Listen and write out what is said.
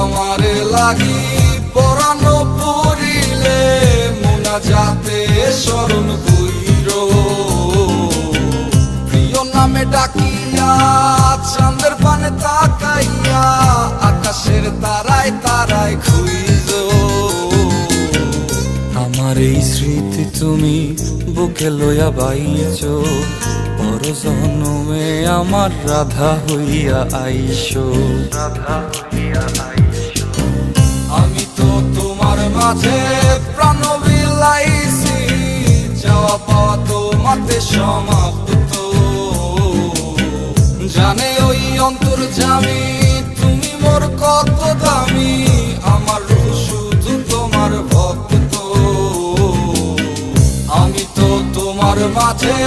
আমারে লাগি পরানো পড়িলে মুনাজাতে স্মরণ কইরো প্রিয় নামে ডাকিয়া চাঁদের পানে তাকাইয়া আকাশের তারায় তারায় খুইজো আমার এই স্মৃতি তুমি বুকে লইয়া বাইছো পর জন্মে আমার রাধা হইয়া আইসো আমি তো তোমার মাঝে প্রাণ বিলাইছি যাওয়া পাওয়া তোমাতে সমাপ্ত জানে ওই অন্তর্যামী তুমি মোর কত দামি আমার রূহ শুধু তোমার ভক্ত আমি তো তোমার মাঝে